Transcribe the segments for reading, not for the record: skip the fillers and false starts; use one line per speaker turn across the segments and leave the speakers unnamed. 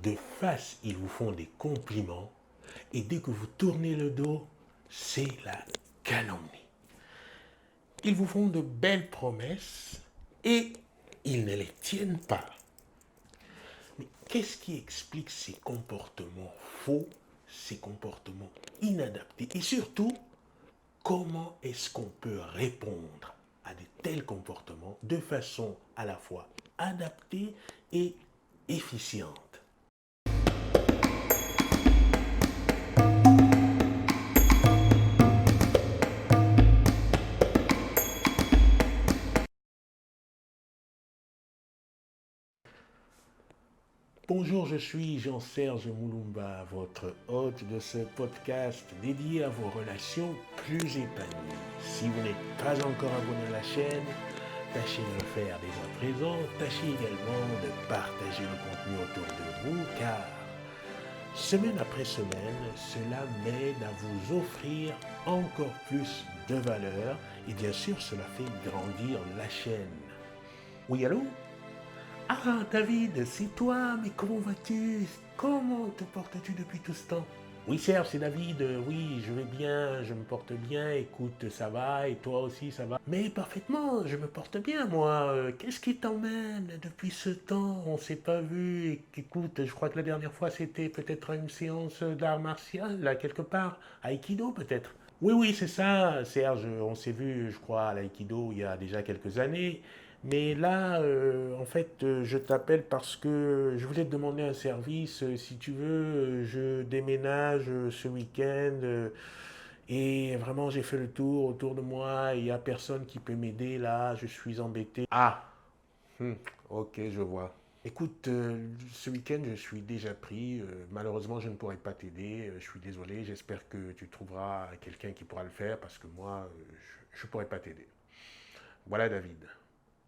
De face, ils vous font des compliments et dès que vous tournez le dos, c'est la calomnie. Ils vous font de belles promesses et ils ne les tiennent pas. Mais qu'est-ce qui explique ces comportements faux, ces comportements inadaptés et surtout, comment est-ce qu'on peut répondre à de tels comportements de façon à la fois adaptée et efficiente? Bonjour, je suis Jean-Serge Moulumba, votre hôte de ce podcast dédié à vos relations plus épanouies. Si vous n'êtes pas encore abonné à la chaîne, tâchez de le faire dès à présent. Tâchez également de partager le contenu autour de vous car semaine après semaine, cela m'aide à vous offrir encore plus de valeur et bien sûr cela fait grandir la chaîne. Oui, allô? Ah, David, c'est toi, mais comment vas-tu? Comment te portes-tu depuis tout ce temps? Oui, Serge, c'est David, oui, je vais bien, je me porte bien, écoute, ça va, et toi aussi, ça va? Mais parfaitement, je me porte bien, moi. Qu'est-ce qui t'emmène depuis ce temps? On s'est pas vu, et écoute, je crois que la dernière fois, c'était peut-être une séance d'art martial, là, quelque part, Aïkido, peut-être. Oui, oui, c'est ça, Serge, on s'est vu, je crois, à l'aïkido il y a déjà quelques années. Mais là, en fait, je t'appelle parce que je voulais te demander un service. Si tu veux, je déménage ce week-end et vraiment, j'ai fait le tour autour de moi. Il n'y a personne qui peut m'aider là. Je suis embêté. Ah, hmm, ok, je vois. Écoute, ce week-end, je suis déjà pris. Malheureusement, je ne pourrai pas t'aider. Je suis désolé. J'espère que tu trouveras quelqu'un qui pourra le faire parce que moi, je ne pourrai pas t'aider. Voilà, David.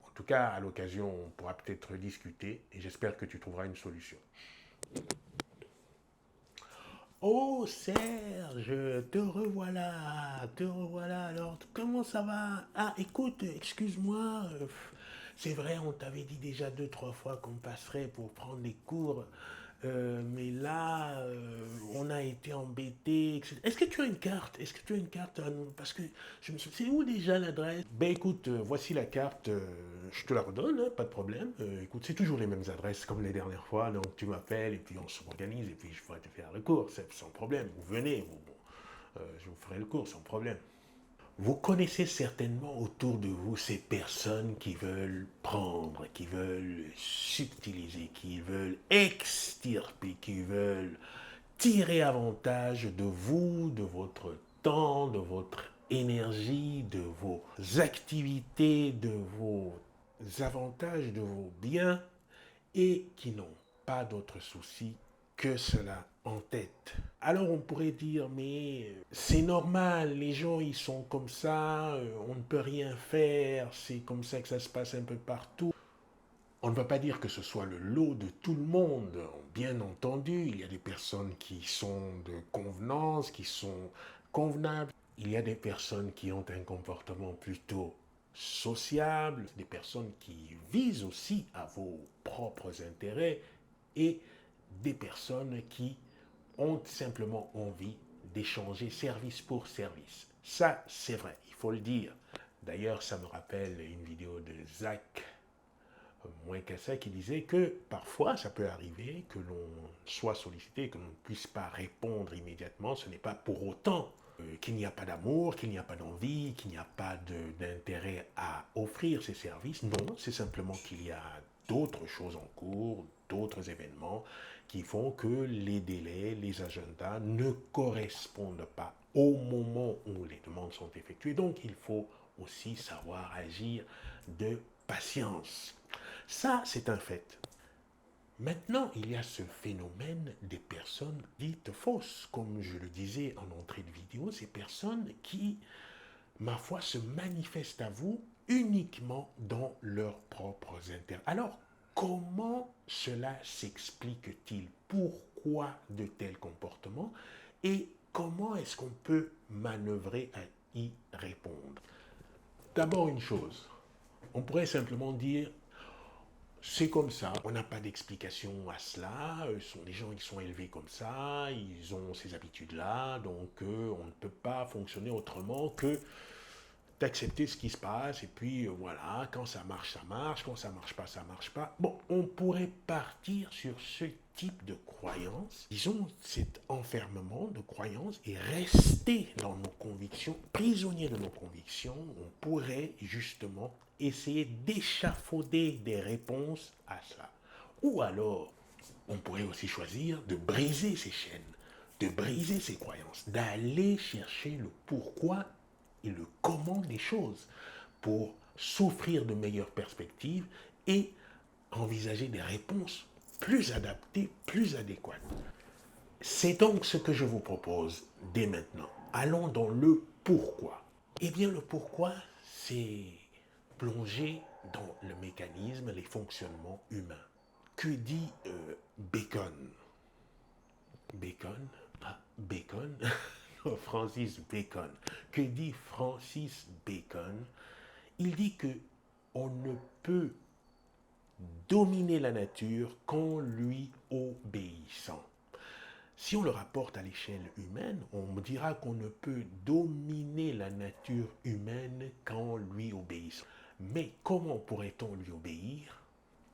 En tout cas, à l'occasion, on pourra peut-être discuter et j'espère que tu trouveras une solution. Oh Serge, te revoilà, te revoilà. Alors, comment ça va? Ah, écoute, excuse-moi. C'est vrai, on t'avait dit déjà deux, trois fois qu'on passerait pour prendre les cours. Mais là, on a été embêtés, etc. Est-ce que tu as une carte? Est-ce que tu as une carte? Parce que je me souviens, c'est où déjà l'adresse? Ben écoute, voici la carte, je te la redonne, hein, pas de problème. Écoute, c'est toujours les mêmes adresses comme les dernières fois, donc tu m'appelles et puis on s'organise et puis je pourrai te faire le cours, sans problème. Vous venez, je vous ferai le cours sans problème. Vous connaissez certainement autour de vous ces personnes qui veulent prendre, qui veulent subtiliser, qui veulent extirper, qui veulent tirer avantage de vous, de votre temps, de votre énergie, de vos activités, de vos avantages, de vos biens et qui n'ont pas d'autre souci que cela en tête. Alors on pourrait dire, mais c'est normal, les gens ils sont comme ça, on ne peut rien faire, c'est comme ça que ça se passe un peu partout. On ne va pas dire que ce soit le lot de tout le monde. Bien entendu, il y a des personnes qui sont de convenance, qui sont convenables. Il y a des personnes qui ont un comportement plutôt sociable, des personnes qui visent aussi à vos propres intérêts et des personnes qui ont simplement envie d'échanger service pour service. Ça, c'est vrai, il faut le dire. D'ailleurs, ça me rappelle une vidéo de Zach moins qu'à ça, qui disait que parfois ça peut arriver que l'on soit sollicité, que l'on ne puisse pas répondre immédiatement. Ce n'est pas pour autant qu'il n'y a pas d'amour, qu'il n'y a pas d'envie, qu'il n'y a pas d'intérêt à offrir ces services. Non, c'est simplement qu'il y a d'autres choses en cours, d'autres événements qui font que les délais, les agendas ne correspondent pas au moment où les demandes sont effectuées. Donc il faut aussi savoir agir de patience. Ça, c'est un fait. Maintenant, il y a ce phénomène des personnes dites fausses, comme je le disais en entrée de vidéo, ces personnes qui, ma foi, se manifestent à vous uniquement dans leurs propres intérêts. Alors, comment cela s'explique-t-il? Pourquoi de tels comportements? Et comment est-ce qu'on peut manœuvrer à y répondre? D'abord une chose, on pourrait simplement dire c'est comme ça, on n'a pas d'explication à cela, ce sont des gens qui sont élevés comme ça, ils ont ces habitudes-là, donc on ne peut pas fonctionner autrement que d'accepter ce qui se passe, et puis voilà, quand ça marche, quand ça marche pas, ça marche pas. Bon, on pourrait partir sur ce type de croyance, disons cet enfermement de croyance, et rester dans nos convictions, prisonniers de nos convictions. On pourrait justement essayer d'échafauder des réponses à cela. Ou alors, on pourrait aussi choisir de briser ces chaînes, de briser ces croyances, d'aller chercher le pourquoi et le comment des choses pour s'offrir de meilleures perspectives et envisager des réponses plus adaptées, plus adéquates. C'est donc ce que je vous propose dès maintenant. Allons dans le pourquoi. Eh bien, le pourquoi, c'est plonger dans le mécanisme, les fonctionnements humains. Que dit Bacon? Bacon? Ah, Bacon? Francis Bacon. Que dit Francis Bacon? Il dit que on ne peut dominer la nature qu'en lui obéissant. Si on le rapporte à l'échelle humaine, on dira qu'on ne peut dominer la nature humaine qu'en lui obéissant. Mais comment pourrait-on lui obéir?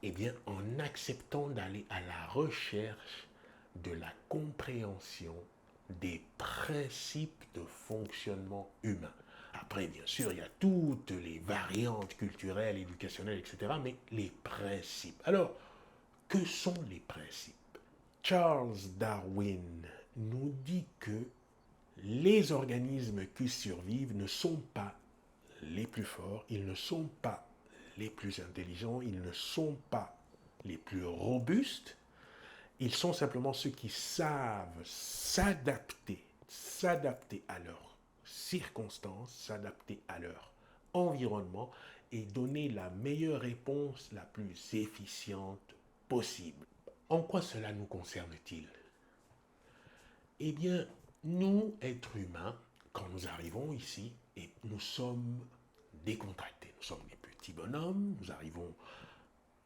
Eh bien, en acceptant d'aller à la recherche de la compréhension des principes de fonctionnement humain. Après, bien sûr, il y a toutes les variantes culturelles, éducationnelles, etc., mais les principes. Alors, que sont les principes? Charles Darwin nous dit que les organismes qui survivent ne sont pas les plus forts, ils ne sont pas les plus intelligents, ils ne sont pas les plus robustes, ils sont simplement ceux qui savent s'adapter à leurs circonstances, s'adapter à leur environnement et donner la meilleure réponse la plus efficiente possible. En quoi cela nous concerne-t-il? Eh bien, nous, êtres humains, quand nous arrivons ici, et nous sommes décontractés, nous sommes des petits bonhommes, nous arrivons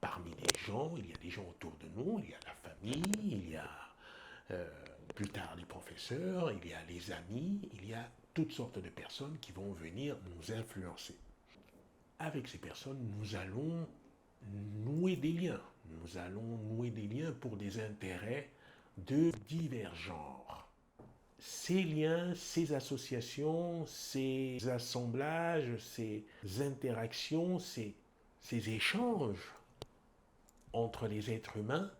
parmi des gens, il y a des gens autour de nous, il y a la famille, il y a plus tard les professeurs, il y a les amis, il y a toutes sortes de personnes qui vont venir nous influencer. Avec ces personnes, nous allons nouer des liens. Nous allons nouer des liens pour des intérêts de divers genres. Ces liens, ces associations, ces assemblages, ces interactions, ces échanges entre les êtres humains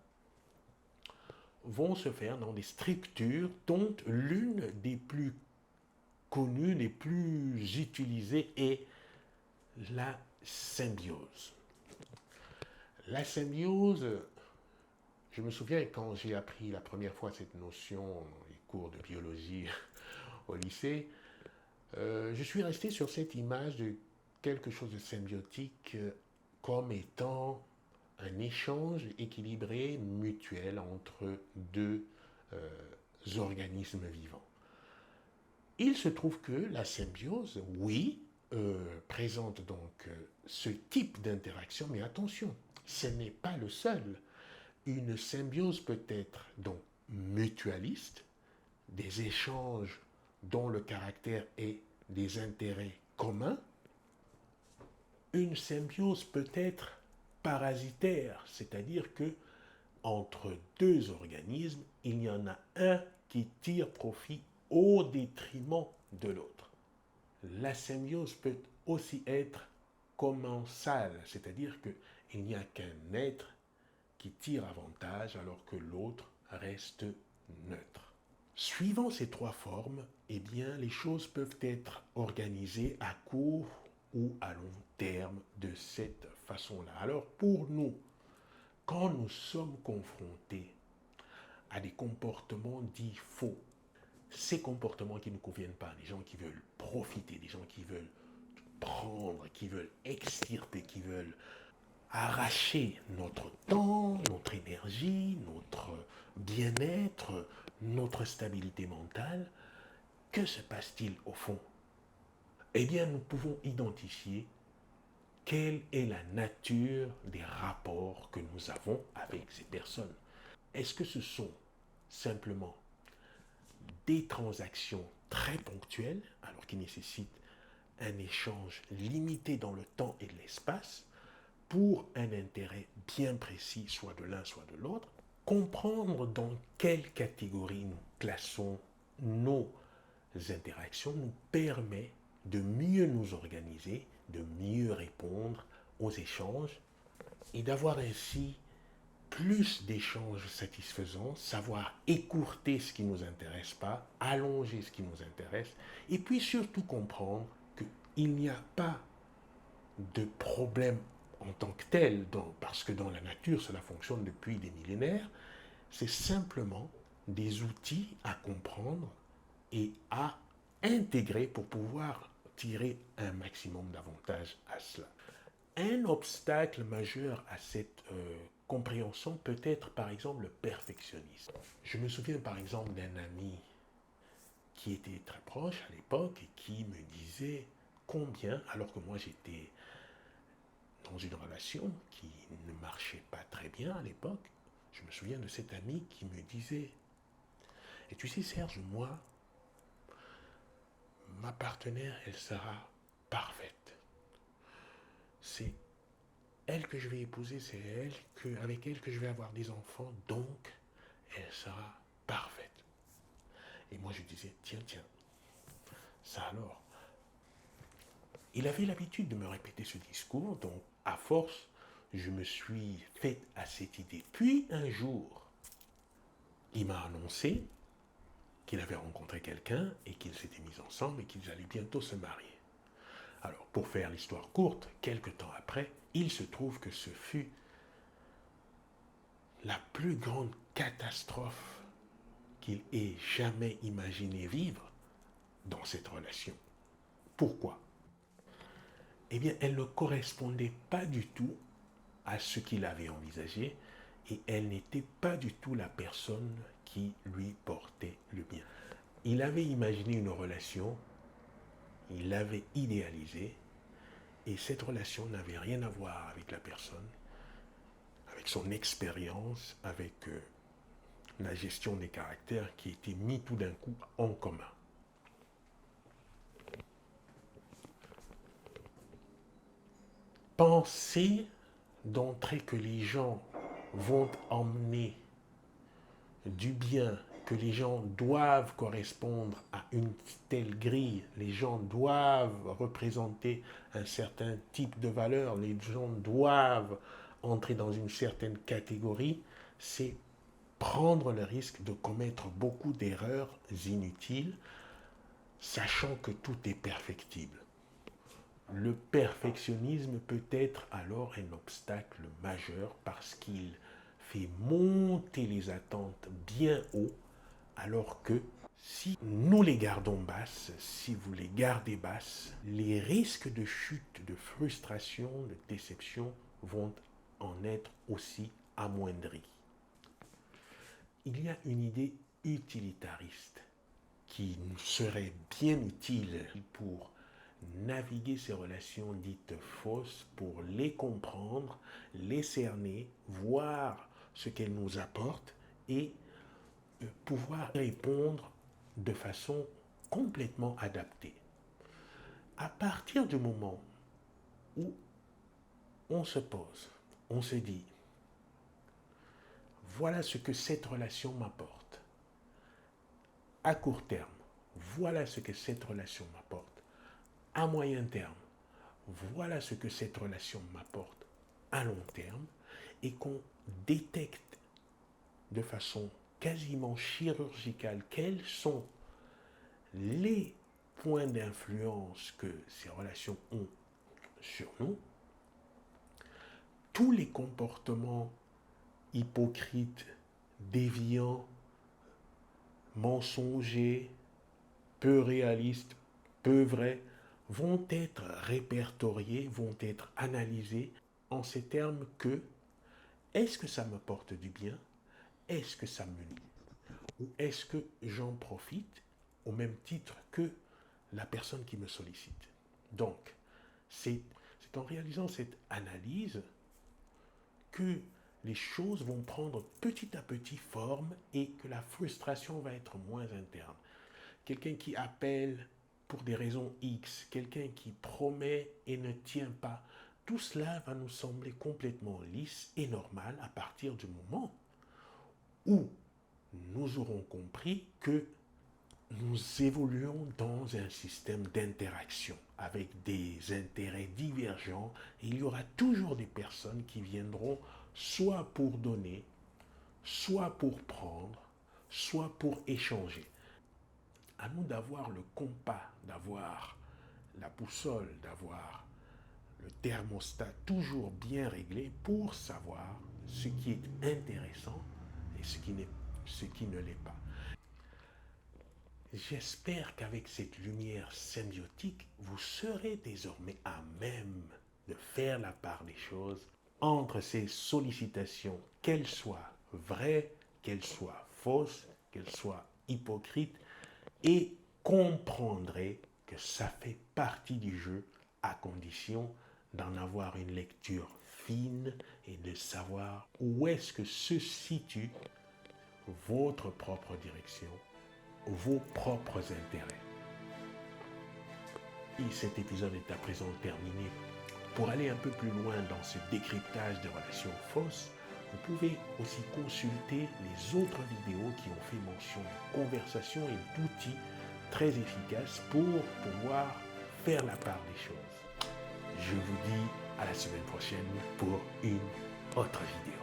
vont se faire dans des structures dont l'une des plus connues, des plus utilisées est la symbiose. La symbiose, je me souviens quand j'ai appris la première fois cette notion dans les cours de biologie au lycée, je suis resté sur cette image de quelque chose de symbiotique comme étant un échange équilibré, mutuel entre deux organismes vivants. Il se trouve que la symbiose, oui, présente donc ce type d'interaction, mais attention, ce n'est pas le seul. Une symbiose peut être donc mutualiste, des échanges dont le caractère est des intérêts communs. Une symbiose peut être parasitaire, c'est-à-dire que entre deux organismes, il y en a un qui tire profit au détriment de l'autre. La symbiose peut aussi être commensale, c'est-à-dire qu'il n'y a qu'un être qui tire avantage alors que l'autre reste neutre. Suivant ces trois formes, eh bien, les choses peuvent être organisées à court ou à long terme de cette façon-là. Alors pour nous, quand nous sommes confrontés à des comportements dits faux, ces comportements qui ne nous conviennent pas, des gens qui veulent profiter, des gens qui veulent prendre, qui veulent extirper, qui veulent arracher notre temps, notre énergie, notre bien-être, notre stabilité mentale, que se passe-t-il au fond? Eh bien, nous pouvons identifier quelle est la nature des rapports que nous avons avec ces personnes. Est-ce que ce sont simplement des transactions très ponctuelles, alors qui nécessitent un échange limité dans le temps et l'espace, pour un intérêt bien précis, soit de l'un, soit de l'autre? Comprendre dans quelle catégorie nous classons nos interactions nous permet de mieux nous organiser, de mieux répondre aux échanges et d'avoir ainsi plus d'échanges satisfaisants, savoir écourter ce qui ne nous intéresse pas, allonger ce qui nous intéresse, et puis surtout comprendre qu'il n'y a pas de problème en tant que tel, parce que dans la nature cela fonctionne depuis des millénaires, c'est simplement des outils à comprendre et à intégrer pour pouvoir tirer un maximum d'avantages à cela. Un obstacle majeur à cette compréhension peut être par exemple le perfectionnisme. Je me souviens par exemple d'un ami qui était très proche à l'époque et qui me disait combien, alors que moi j'étais dans une relation qui ne marchait pas très bien à l'époque, je me souviens de cet ami qui me disait, et tu sais Serge, moi, ma partenaire, elle sera parfaite. C'est elle que je vais épouser, c'est avec elle que je vais avoir des enfants, donc elle sera parfaite. Et moi je disais, tiens, ça alors. Il avait l'habitude de me répéter ce discours, donc à force, je me suis fait à cette idée. Puis un jour, il m'a annoncé qu'il avait rencontré quelqu'un et qu'ils s'étaient mis ensemble et qu'ils allaient bientôt se marier. Alors, pour faire l'histoire courte, quelque temps après, il se trouve que ce fut la plus grande catastrophe qu'il ait jamais imaginé vivre dans cette relation. Pourquoi? Eh bien, elle ne correspondait pas du tout à ce qu'il avait envisagé et elle n'était pas du tout la personne qui lui portait le bien. Il avait imaginé une relation, il l'avait idéalisée et cette relation n'avait rien à voir avec la personne, avec son expérience, avec la gestion des caractères qui était mis tout d'un coup en commun. Penser d'entrée que les gens vont emmener du bien, que les gens doivent correspondre à une telle grille, les gens doivent représenter un certain type de valeur, les gens doivent entrer dans une certaine catégorie, c'est prendre le risque de commettre beaucoup d'erreurs inutiles, sachant que tout est perfectible. Le perfectionnisme peut être alors un obstacle majeur parce qu'il fait monter les attentes bien haut, alors que si nous les gardons basses, si vous les gardez basses, les risques de chute, de frustration, de déception vont en être aussi amoindris. Il y a une idée utilitariste qui nous serait bien utile pour naviguer ces relations dites fausses, pour les comprendre, les cerner, voir ce qu'elles nous apportent et pouvoir répondre de façon complètement adaptée. À partir du moment où on se pose, on se dit, voilà ce que cette relation m'apporte. À court terme, voilà ce que cette relation m'apporte. À moyen terme, voilà ce que cette relation m'apporte à long terme et qu'on détecte de façon quasiment chirurgicale quels sont les points d'influence que ces relations ont sur nous, tous les comportements hypocrites, déviants, mensongers, peu réalistes, peu vrais, vont être répertoriés, vont être analysés en ces termes que est-ce que ça me porte du bien? Est-ce que ça me nuit? Ou est-ce que j'en profite au même titre que la personne qui me sollicite? Donc, c'est c'est en réalisant cette analyse que les choses vont prendre petit à petit forme et que la frustration va être moins interne. Quelqu'un qui appelle pour des raisons X, quelqu'un qui promet et ne tient pas, tout cela va nous sembler complètement lisse et normal à partir du moment où nous aurons compris que nous évoluons dans un système d'interaction avec des intérêts divergents et il y aura toujours des personnes qui viendront soit pour donner, soit pour prendre, soit pour échanger. À nous d'avoir le compas, d'avoir la boussole, d'avoir le thermostat toujours bien réglé pour savoir ce qui est intéressant et ce qui ne l'est pas. J'espère qu'avec cette lumière symbiotique, vous serez désormais à même de faire la part des choses entre ces sollicitations, qu'elles soient vraies, qu'elles soient fausses, qu'elles soient hypocrites, et comprendrez que ça fait partie du jeu à condition d'en avoir une lecture fine et de savoir où est-ce que se situe votre propre direction, vos propres intérêts. Et cet épisode est à présent terminé. Pour aller un peu plus loin dans ce décryptage de relations fausses, vous pouvez aussi consulter les autres vidéos qui ont fait mention de conversations et d'outils très efficaces pour pouvoir faire la part des choses. Je vous dis à la semaine prochaine pour une autre vidéo.